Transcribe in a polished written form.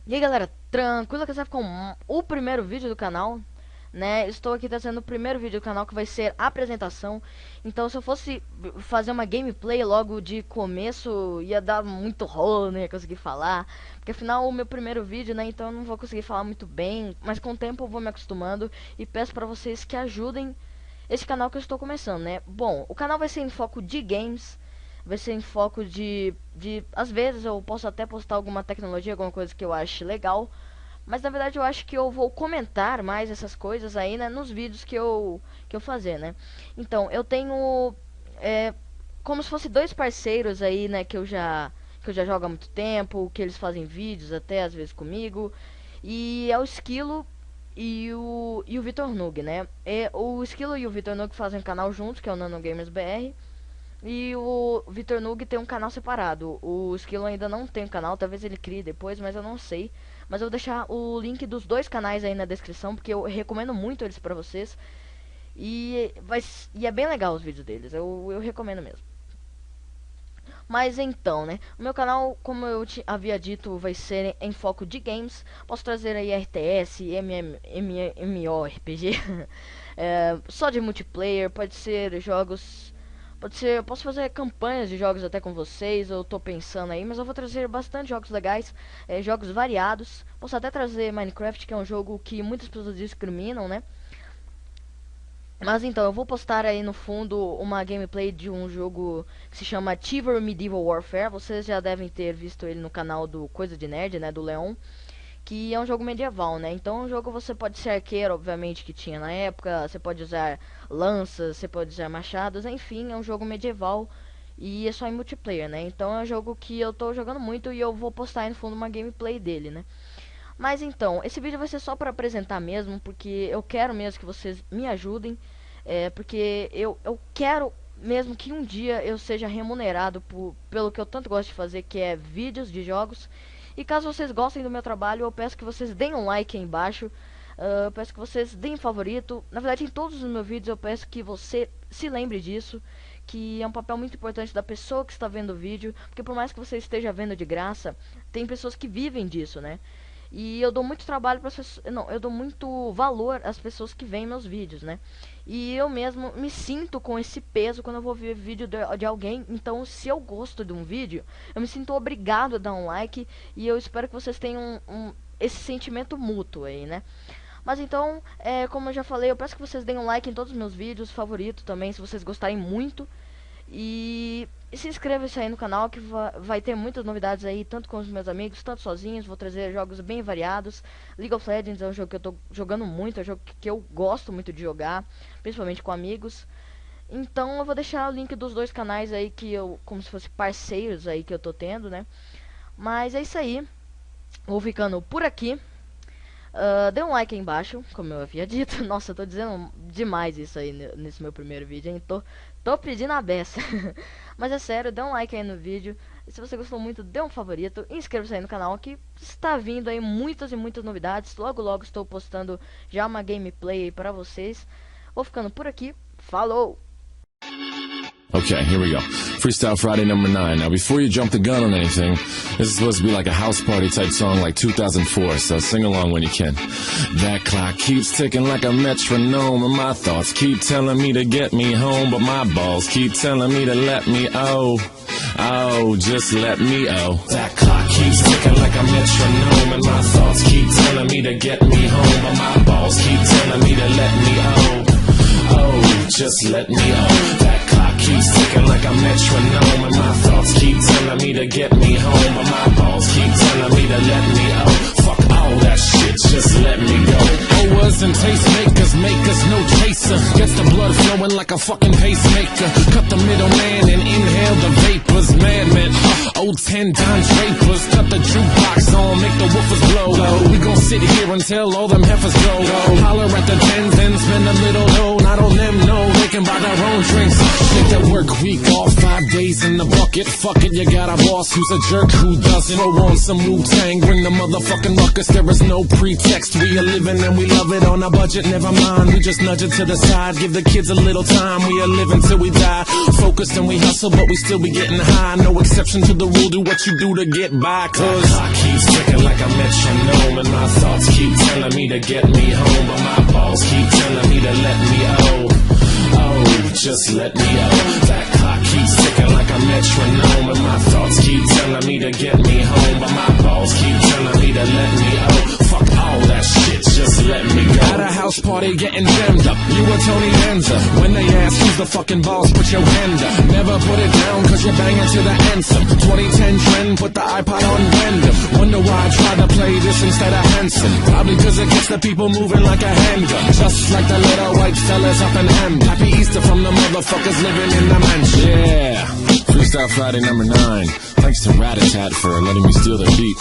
E aí galera, tranquilo que você vai com o primeiro vídeo do canal, né? Estou aqui trazendo o primeiro vídeo do canal que vai ser a apresentação. Então se eu fosse fazer uma gameplay logo de começo, ia dar muito rolo, não ia conseguir falar. Porque afinal o meu primeiro vídeo, né? Então eu não vou conseguir falar muito bem. Mas com o tempo eu vou me acostumando e peço pra vocês que ajudem esse canal que eu estou começando, né? Bom, o canal vai ser em foco de games. Vai ser em foco de às vezes eu posso até postar alguma tecnologia, alguma coisa que eu ache legal. Mas na verdade eu acho que eu vou comentar mais essas coisas aí, né, nos vídeos que eu fazer, né. Então, eu tenho como se fosse dois parceiros aí, né, que eu já jogo há muito tempo, que eles fazem vídeos até às vezes comigo. E é o Esquilo e o Vitor Nug, né. O Esquilo e o Vitor Nug fazem um canal juntos, que é o Nano Gamers BR. E o Vitor Nug tem um canal separado. O Esquilo ainda não tem um canal, talvez ele crie depois, mas eu não sei. Mas eu vou deixar o link dos dois canais aí na descrição, porque eu recomendo muito eles pra vocês. E é bem legal os vídeos deles, eu recomendo mesmo. Mas então, né, o meu canal, como eu havia dito, vai ser em foco de games. Posso trazer aí RTS, MMORPG, só de multiplayer, pode ser jogos... eu posso fazer campanhas de jogos até com vocês, eu tô pensando aí, mas eu vou trazer bastante jogos legais, jogos variados. Posso até trazer Minecraft, que é um jogo que muitas pessoas discriminam, né? Mas então, eu vou postar aí no fundo uma gameplay de um jogo que se chama Chivalry Medieval Warfare. Vocês já devem ter visto ele no canal do Coisa de Nerd, né, do Leon. Que é um jogo medieval, né? Então, um jogo você pode ser arqueiro, obviamente, que tinha na época. Você pode usar lanças, você pode usar machados, enfim, é um jogo medieval e é só em multiplayer, né? Então é um jogo que eu tô jogando muito e eu vou postar aí no fundo uma gameplay dele, né? Mas então, esse vídeo vai ser só para apresentar mesmo, porque eu quero mesmo que vocês me ajudem, porque eu quero mesmo que um dia eu seja remunerado pelo que eu tanto gosto de fazer, que é vídeos de jogos. E caso vocês gostem do meu trabalho, eu peço que vocês deem um like aí embaixo. Eu peço que vocês deem favorito. Na verdade, em todos os meus vídeos eu peço que você se lembre disso, que é um papel muito importante da pessoa que está vendo o vídeo. Porque por mais que você esteja vendo de graça, tem pessoas que vivem disso, né? E eu dou muito trabalho para as pessoas, não, eu dou muito valor às pessoas que veem meus vídeos, né? E eu mesmo me sinto com esse peso quando eu vou ver vídeo de alguém. Então, se eu gosto de um vídeo, eu me sinto obrigado a dar um like. E eu espero que vocês tenham esse sentimento mútuo aí, né? Mas então, como eu já falei, eu peço que vocês deem um like em todos os meus vídeos, favorito também, se vocês gostarem muito. E se inscreva-se aí no canal, que vai ter muitas novidades aí, tanto com os meus amigos, tanto sozinhos. Vou trazer jogos bem variados. League of Legends é um jogo que eu tô jogando muito, é um jogo que eu gosto muito de jogar, principalmente com amigos. Então eu vou deixar o link dos dois canais aí, que eu, como se fosse parceiros aí que eu tô tendo, né? Mas é isso aí, vou ficando por aqui. Dê um like aí embaixo, como eu havia dito. Nossa, eu tô dizendo demais isso aí nesse meu primeiro vídeo, hein? Tô pedindo a beça. Mas é sério, dê um like aí no vídeo. E se você gostou muito, dê um favorito. Inscreva-se aí no canal, que está vindo aí muitas e muitas novidades. Logo logo estou postando já uma gameplay aí pra vocês. Vou ficando por aqui. Falou! Okay, here we go. Freestyle Friday #9. Now, before you jump the gun on anything, this is supposed to be like a house party type song like 2004, so sing along when you can. That clock keeps ticking like a metronome, and my thoughts keep telling me to get me home, but my balls keep telling me to let me just let me That clock keeps ticking like a metronome, and my thoughts keep telling me to get me home, but my balls keep telling me to let me just let me That clock keeps ticking like a metronome, and my thoughts keep telling me to get me home, but my balls keep telling me to let me fuck all that shit, just let me go. Owers and tastemakers make us no chaser. Gets the blood flowing like a fucking pacemaker. Cut the middleman and inhale the vapors. Madman, old 10 Don Drapers. Cut the jukebox on, make the woofers blow. We gon' sit here until all them heifers go. Holler at the tens and spend a little dough. Not on them, no, they can buy their own drinks. Take that work week off, 5 days in the bucket. Fuck it, you got a boss who's a jerk who doesn't. Throw on some Wu-Tang, bring the motherfucking ruckus. There is no pretext. We are living and we love it on a budget. Never mind, we just nudge it to the side. Give the kids a little time. We are living till we die. Focused and we hustle, but we still be getting high. No exception to the rule. Do what you do to get by. Cause clock keeps ticking like a metronome. metronome, and my thoughts keep telling me to get me home, but my balls keep telling me to let me just let me That clock keeps ticking like a metronome, and my thoughts keep telling me to get me home, but my balls keep telling me to let me fuck all that shit, just let me go. At a house party getting jammed up, you were Tony Danza. When they ask who's the fucking boss, put your hand up. Never put it down cause you're banging to the anthem. 2010 trend, put the iPod on random. Wonder why I tried to play this instead of Hanson. Probably cause it gets the people moving like a handgun. Just like the little white fellas up in Hamden. Happy Easter from the motherfuckers living in the mansion. Yeah, Freestyle Friday #9. Thanks to Rat-a-tat for letting me steal their beat.